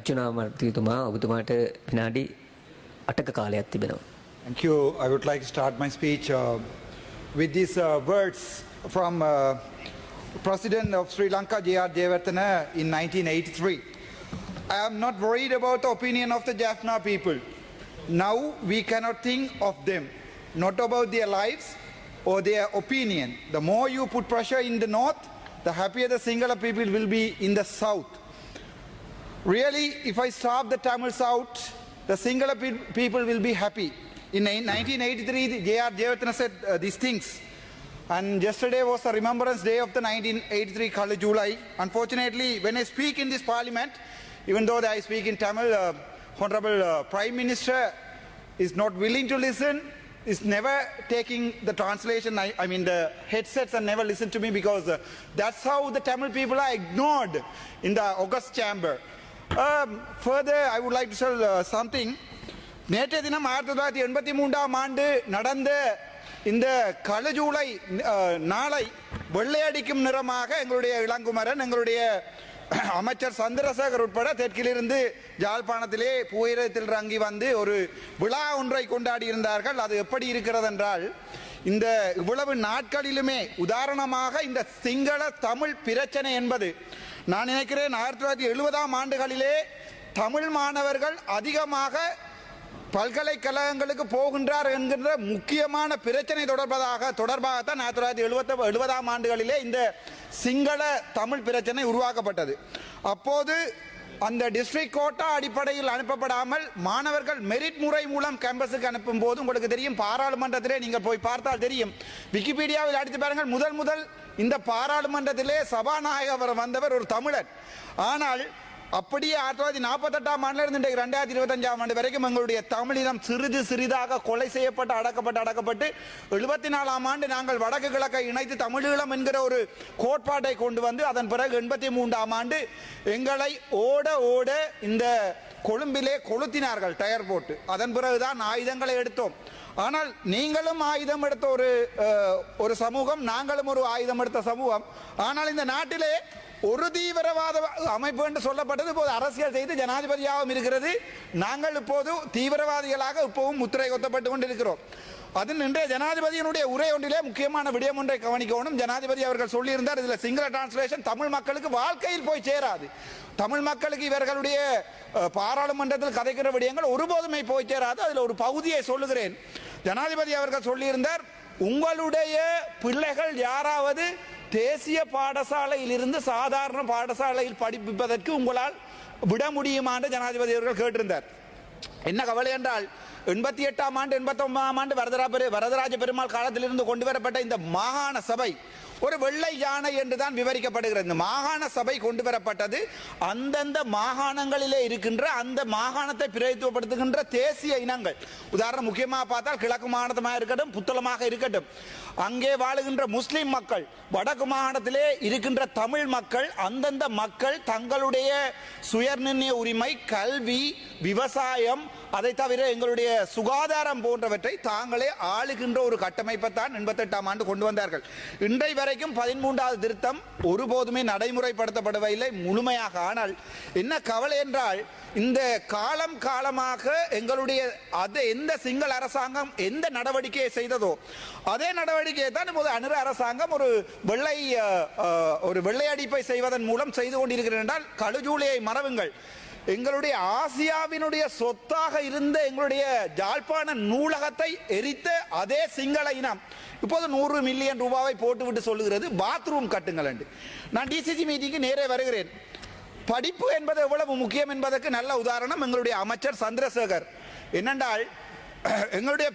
Thank you. I would like to start my speech with these words from President of Sri Lanka, J.R. Jayawardena, in 1983. I am not worried about the opinion of the Jaffna people. Now we cannot think of them, not about their lives or their opinion. The more you put pressure in the north, the happier the Sinhala people will be in the south. Really, if I starve the Tamils out, the Sinhala people will be happy. In 1983, J.R. Jayawardena said these things. And yesterday was the Remembrance Day of the 1983 Kala July. Unfortunately, when I speak in this parliament, even though I speak in Tamil, Honorable Prime Minister is not willing to listen, is never taking the translation, I mean the headsets, and never listen to me, because that's how the Tamil people are ignored in the August chamber. Further, I would like to tell something. நேற்றைய தினம் 1983ஆம் ஆண்டு நடந்த இந்த களஜூலை நாளை வெள்ளையடிக்கும் நிறமாக எங்களுடைய இளங்குமரன், எங்களுடைய அமைச்சர் சந்திரசேகர் உட்பட தெற்கிலிருந்து ஜாழ்ப்பாணத்திலே புகையிரத்தில் இறங்கி வந்து ஒரு விழா ஒன்றை கொண்டாடி இருந்தார்கள். அது எப்படி இருக்கிறது என்றால், இந்த இவ்வளவு நாட்களிலுமே உதாரணமாக இந்த சிங்கள தமிழ் பிரச்சனை என்பது, நான் நினைக்கிறேன் 1970ஆம் ஆண்டுகளிலே தமிழ் மாணவர்கள் அதிகமாக பல்கலைக்கழகங்களுக்கு போகின்றார் என்கின்ற முக்கியமான பிரச்சனை தொடர்பாகத்தான் 1970ஆம் ஆண்டுகளிலே இந்த சிங்கள தமிழ் பிரச்சனை உருவாக்கப்பட்டது. அப்போது அந்த டிஸ்ட்ரிக்ட் கோட்டா அடிப்படையில் அனுப்பப்படாமல் மாணவர்கள் மெரிட் முறை மூலம் கேம்பஸுக்கு அனுப்பும் போது உங்களுக்கு தெரியும், பாராளுமன்றத்திலே நீங்கள் போய் பார்த்தால் தெரியும், விக்கிபீடியாவில் அடித்து பாருங்கள், முதல் இந்த பாராளுமன்றத்திலே சபாநாயகர் வந்தவர் ஒரு தமிழர். ஆனால் அப்படியே 1948ஆம் ஆண்டிலிருந்து 2025ஆம் ஆண்டு வரைக்கும் எங்களுடைய தமிழினம் சிறிதாக கொலை செய்யப்பட்டு அடக்கப்பட்டு 74ஆம் ஆண்டு நாங்கள் வடக்கு கிழக்கை இணைத்து தமிழீழம் என்கிற ஒரு கோட்பாட்டை கொண்டு வந்து, அதன் பிறகு 83ஆம் ஆண்டு எங்களை ஓட இந்த கொழும்பிலே கொளுத்தினார்கள் டயர் போட்டு. அதன் பிறகுதான் ஆயுதங்களை எடுத்தோம். ஆனால் நீங்களும் ஆயுதம் எடுத்த ஒரு சமூகம், நாங்களும் ஒரு ஆயுதம் எடுத்த சமூகம். ஆனால் இந்த நாட்டிலே ஒரு தீவிரவாத அமைப்பு என்று சொல்லப்பட்டது இப்போது அரசியல் செய்து ஜனாதிபதியாகவும் இருக்கிறது. நாங்கள் இப்போது தீவிரவாதிகளாக இப்பவும் முத்திரை கொத்தப்பட்டு கொண்டிருக்கிறோம். அது இன்றைய ஜனாதிபதியினுடைய உரை ஒன்றிலே முக்கியமான விடயம் ஒன்றை கவனிக்கணும். ஜனாதிபதி அவர்கள் சொல்லியிருந்தார், இதில் சிங்கள டிரான்ஸ்லேஷன் தமிழ் மக்களுக்கு வாழ்க்கையில் போய் சேராது. தமிழ் மக்களுக்கு இவர்களுடைய பாராளுமன்றத்தில் கதைக்கிற விடயங்கள் ஒருபோதுமே போய் சேராது. அதில் ஒரு பகுதியை சொல்லுகிறேன். ஜனாதிபதி அவர்கள் சொல்லியிருந்தார், உங்களுடைய பிள்ளைகள் யாராவது தேசிய பாடசாலையில் இருந்து சாதாரண பாடசாலையில் படிப்பதற்கு உங்களால் விட முடியுமா என்று ஜனாதிபதி அவர்கள் கேட்டிருந்தார். என்ன கவலை என்றால், 88ஆம் ஆண்டு 89ஆம் ஆண்டு வரதராஜ பெருமாள் காலத்திலிருந்து கொண்டு வரப்பட்ட இந்த மாகாண சபை ஒரு வெள்ளை யானை என்றுதான் விவரிக்கப்படுகிறது. இந்த மாகாண சபை கொண்டு வரப்பட்டது அந்தந்த மாகாணங்களிலே இருக்கின்ற அந்த மாகாணத்தை பிரதித்துவப்படுத்துகின்ற தேசிய இனங்கள். உதாரணம் முக்கியமாக பார்த்தால் கிழக்கு மாகாணமாக இருக்கட்டும், புத்தளமாக இருக்கட்டும், அங்கே வாழுகின்ற முஸ்லிம் மக்கள், வடக்கு மாகாணத்திலே இருக்கின்ற தமிழ் மக்கள், அந்தந்த மக்கள் தங்களுடைய சுயநிர்ணய உரிமை, கல்வி, விவசாயம், அதை தவிர எங்களுடைய சுகாதாரம் போன்றவற்றை தாங்களே ஆளுகின்ற ஒரு கட்டமைப்பை தான் 88ஆம் ஆண்டு கொண்டு வந்தார்கள். இன்றை வரைக்கும் 13வது திருத்தம் ஒருபோதுமே நடைமுறைப்படுத்தப்படவில்லை முழுமையாக. ஆனால் என்ன கவலை என்றால், இந்த காலமாக எங்களுடைய எந்த சிங்கள அரசாங்கம் எந்த நடவடிக்கையை செய்ததோ அதே நடவடிக்கையை தான் இப்போது அனுர அரசாங்கம் ஒரு வெள்ளையடிப்பை செய்வதன் மூலம் செய்து கொண்டிருக்கிறது. என்றால் கழுஜூலியை மறவுங்கள். எங்களுடைய ஆசியாவினுடைய சொத்தாக இருந்த எங்களுடைய ஜாழ்ப்பாண நூலகத்தை எரித்த அதே சிங்கள இனம் இப்போது 100 மில்லியன் ரூபாவை போட்டுவிட்டு சொல்லுகிறது பாத்ரூம் கட்டுங்கள் என்று. நான் டிசிசி மீட்டிங்கு நேரே வருகிறேன். படிப்பு என்பது எவ்வளவு முக்கியம் என்பதற்கு நல்ல உதாரணம் எங்களுடைய அமைச்சர் சந்திரசேகர். என்னென்றால், எங்களுடைய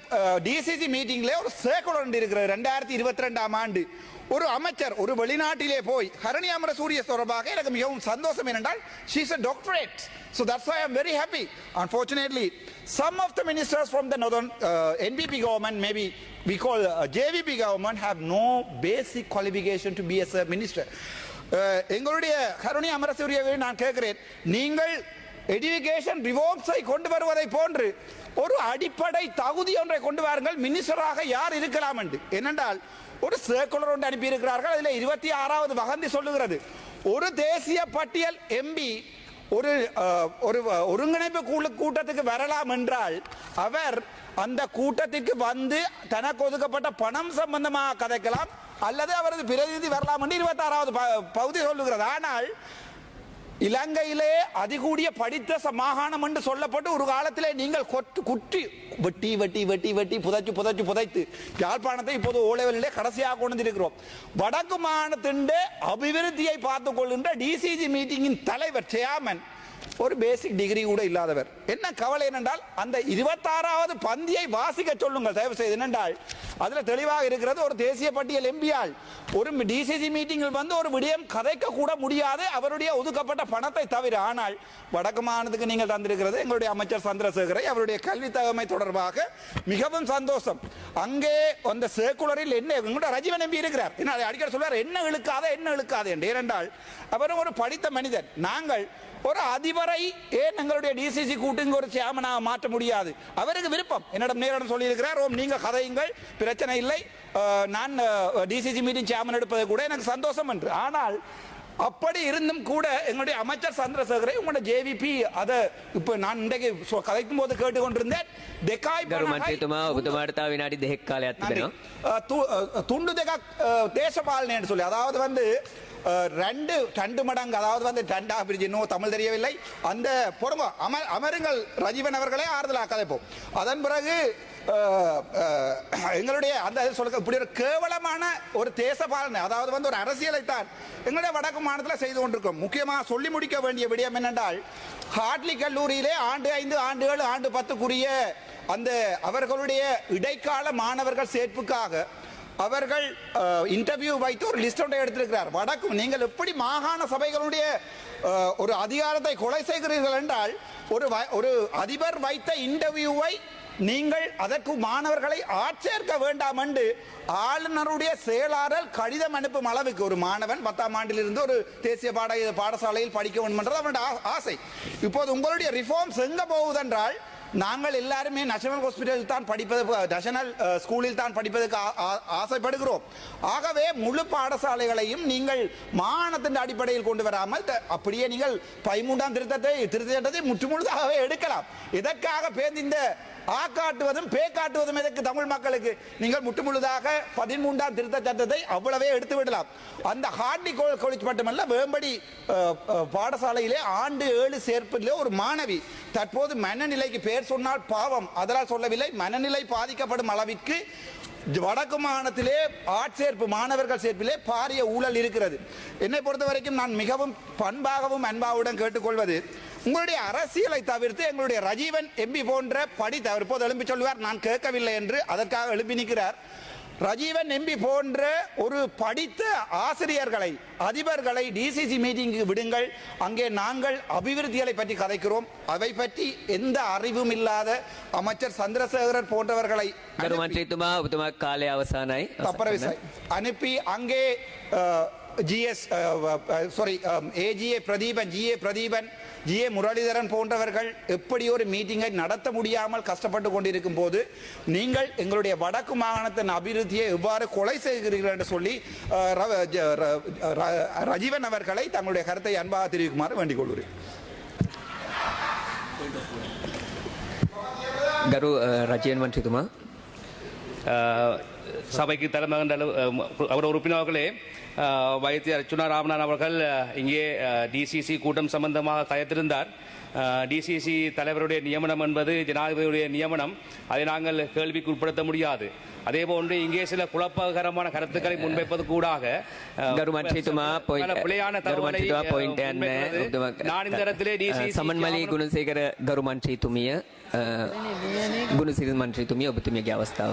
டிசிசி மீட்டிங்ல ஒரு சேக்குலர் இருக்கிறது. 2022ஆம் ஆண்டு ஒரு அமைச்சர் ஒரு வெளிநாட்டிலே போய் ஹரணி அமரசூரிய தொடர்பாக எனக்கு மிகவும் சந்தோஷம். என்னென்றால், she is a doctorate, so that's why I am very happy. Unfortunately, some of the ministers from the northern NPP government, maybe we call JVP government, have no basic qualification to be as a minister. எங்களுடைய ஹரணி அமரசூரியவை நான் கேட்கிறேன், நீங்கள் education ரிவோர்ம்ஸை கொண்டு வருவதை போன்று ஒரு அடிப்படை தகுதி ஒன்றை கொண்டு வாருங்கள், மினிஸ்டராக யார் இருக்கலாம் என்று. ஏனென்றால் ஒரு சர்க்குலர் ஒன்று அனுப்பியிருக்கிறார்கள். அதில் 26வது வகந்தி சொல்லுகிறது, ஒரு தேசிய பட்டியல் எம்பி ஒரு ஒரு ஒருங்கிணைப்பு கூட்டத்துக்கு வரலாம் என்றால் அவர் அந்த கூட்டத்திற்கு வந்து தனக்கு ஒதுக்கப்பட்ட பணம் சம்பந்தமாக கதைக்கலாம் அல்லது அவரது பிரதிநிதி வரலாம் என்று 26வது பகுதி சொல்லுகிறது. ஆனால் இலங்கையிலே அதிகூடிய படித்த மாகாணம் என்று சொல்லப்பட்டு ஒரு காலத்திலே நீங்கள் குற்றி வெட்டி வெட்டி வெட்டி வெட்டி புதைச்சு புதைச்சு புதைத்து யாழ்ப்பாணத்தை இப்போது ஓலைவெளியிலே கடைசியாக கொண்டு இருக்கிறோம். வடக்கு மாகாணத்தின் அபிவிருத்தியை பார்த்துக் கொள்கின்ற டிசிசி மீட்டிங்கின் தலைவர் சேர்மன் ஒரு பேசிக் டிகிரி கூட இல்லாதவர். என்ன கவலை என்னென்றால் அந்த 26வது பந்தியை வாசிக்க சொல்லுங்கள் தயவு செய்து. என்னென்றால் அதுல தெளிவாக இருக்கிறது, ஒரு தேசிய பட்டியல் எம்பியால் ஒரு டிசிசி மீட்டிங்கில் வந்து ஒரு விடயம் கதைக்க கூட முடியாது அவருடைய ஒதுக்கப்பட்ட பணத்தை தவிர. ஆனால் வடக்கு மாநிலத்துக்கு நீங்கள் தந்திருக்கிறது எங்களுடைய அமைச்சர் சந்திரசேகரை அவருடைய கல்வி தகமை தொடர்பாக மிகவும் சந்தோஷம். அங்கே அந்த சர்க்குலரில் என்ன எங்களுடைய ரஜீவன் எம்பி இருக்கிறார், என்ன அடிக்கடி சொல்வார் என்ன இழுக்காத என்று. ஏனென்றால் அவரும் ஒரு படித்த மனிதர். நாங்கள் ஒரு அதிபரை ஏன் எங்களுடைய டிசிசி கூட்டுங்க ஒரு சேர்மனாக மாற்ற முடியாது? அவருக்கு விருப்பம் என்னிடம் நேரிடம் சொல்லி இருக்கிறார். நீங்க கதையுங்கள், பிரச்சனை இல்லை, நான் டிசிசி மீட்டிங் சேர்மன் எடுப்பது கூட எனக்கு சந்தோஷம் என்று. ஆனால் அப்படி இருந்தும் கூட எங்களுடைய அமைச்சர் சந்திரசேகரை உங்களோட ஜேவிபி அதை இப்ப நான் இன்றைக்கு கதைக்கும் போது கேட்டுக்கொண்டிருந்தேன். துண்டு தெகா தேசபாலனை சொல்லி, அதாவது வந்து ரெண்டு மடங்கு, அதாவது வந்து ரெண்டா பிரிஞ்சு, இன்னும் தமிழ் தெரியவில்லை. அந்த பொறுங்க அமருங்கள் ரஜீவன் அவர்களே ஆறுதலாக கதைப்போம். அதன் பிறகு எங்களுடைய அந்த சொல்ல இப்படி ஒரு கேவலமான ஒரு தேச பாலனை, அதாவது வந்து ஒரு அரசியலை தான் எங்களுடைய வடக்கு மாநிலத்தில் செய்து கொண்டிருக்கோம். முக்கியமாக சொல்லி முடிக்க வேண்டிய விடயம் என்னென்றால் ஹார்ட்லி கல்லூரியிலே ஆண்டு 5 ஆண்டு 7 ஆண்டு 10க்குரிய அந்த அவர்களுடைய இடைக்கால மாணவர்கள் சேர்ப்புக்காக அவர்கள் இன்டர்வியூ வைத்து ஒரு லிஸ்ட் ஒன்றை எடுத்திருக்கிறார். வடக்கு நீங்கள் எப்படி மாகாண சபைகளுடைய ஒரு அதிகாரத்தை கொலை செய்கிறீர்கள் என்றால் ஒரு அதிபர் வைத்த இன்டர்வியூவை நீங்கள் அதற்கு மாணவர்களை ஆட்சேர்க்க வேண்டாம் என்று ஆளுநருடைய செயலாளர் கடிதம் அனுப்பும் அளவுக்கு ஒரு மாணவன் 10ஆம் ஆண்டிலிருந்து ஒரு தேசிய பாடசாலையில் படிக்க வேண்டும் என்றது அவனுடைய ஆசை. இப்போது உங்களுடைய ரிஃபார்ம்ஸ் எங்க போகுதென்றால் நாங்கள் எல்லாருமே நேஷனல் ஹாஸ்பிட்டலில் தான் படிப்பது, நேஷனல் ஸ்கூலில் தான் படிப்பதற்கு ஆசைப்படுகிறோம். ஆகவே முழு பாடசாலைகளையும் நீங்கள் மாகாணத்தின் அடிப்படையில் கொண்டு வராமல் அப்படியே நீங்கள் 13ஆம் திருத்தத்தை முற்றுமுழுதாகவே எடுக்கலாம். இதற்காக இந்த காட்டுவதும் காட்டுவதும் எதற்கு தமிழ் மக்களுக்கு? நீங்கள் முற்றுமுழுதாக 13ஆம் திருத்த சட்டத்தை அவ்வளவே எடுத்து விடலாம். அந்த ஹார்ட்லி காலேஜ் மட்டுமல்ல, வேம்படி பாடசாலையிலே ஆண்டு 7 சேர்ப்பிலே ஒரு மாணவி தற்போது மனநிலைக்கு பேர் சொன்னால் பாவம், அதனால் சொல்லவில்லை, மனநிலை பாதிக்கப்படும் அளவிற்கு வடக்கு மாகாணத்திலே ஆட்சேர்ப்பு மாணவர்கள் சேர்ப்பிலே பாரிய ஊழல் இருக்கிறது. என்னை பொறுத்த வரைக்கும் நான் மிகவும் பண்பாகவும் அன்பாவுடன் கேட்டுக்கொள்வது, உங்களுடைய அரசியலை தவிர்த்து எங்களுடைய ரஜீவன் எம்பி போன்ற படித்த இப்போது எழுப்பி சொல்லுவார் நான் கேட்கவில்லை என்று, அதற்காக எழுப்பி நிற்கிறார். ரஜீவன் எம்பி போன்ற ஒரு படித்த ஆசிரியர்களை அதிபர்களை டிசிசி மீட்டிங்கு விடுங்கள். அங்கே நாங்கள் அபிவிருத்திகளை பற்றி கதைக்கிறோம். அவை பற்றி எந்த அறிவும் இல்லாத அமைச்சர் சந்திரசேகரர் போன்றவர்களை அனுப்பி அங்கே ஏஜிஏ பிரதீபன் ஜிஏ முரளிதரன் போன்றவர்கள் எப்படி ஒரு மீட்டிங்கை நடத்த முடியாமல் கஷ்டப்பட்டு கொண்டிருக்கும் போது நீங்கள் எங்களுடைய வடக்கு மாகாணத்தின் அபிவிருத்தியை எவ்வாறு கொலை செய்கிறீர்கள் என்று சொல்லி ரஜீவன் அவர்களை தங்களுடைய கருத்தை அன்பாக தெரிவிக்குமாறு வேண்டிக் கொள்கிறேன். ගරු රජයෙන් මන්ත්‍රීතුමා சபைக்கு தலைமகன் அவர் உறுப்பினர்களே, வைத்தியர் அர்ச்சுனா ராமநாதன் அவர்கள் இங்கே டிசிசி கூட்டம் சம்பந்தமாக கயத்திருந்தார். டிசிசி தலைவருடைய நியமனம் என்பது ஜனாதிபதியுடைய நியமனம், அதை நாங்கள் கேள்விக்கு உட்படுத்த முடியாது. அதே போன்று இங்கே சில குழப்பகரமான கருத்துக்களை முன்வைப்பது கூடாக பிழையான தகவலை நான் இந்த இடத்திலே සමන්මලී ගුණසේකර ගරු මන්ත්‍රීතුමිය ගුණසිරි මන්ත්‍රීතුමිය ඔබතුමියගේ අවස්ථාව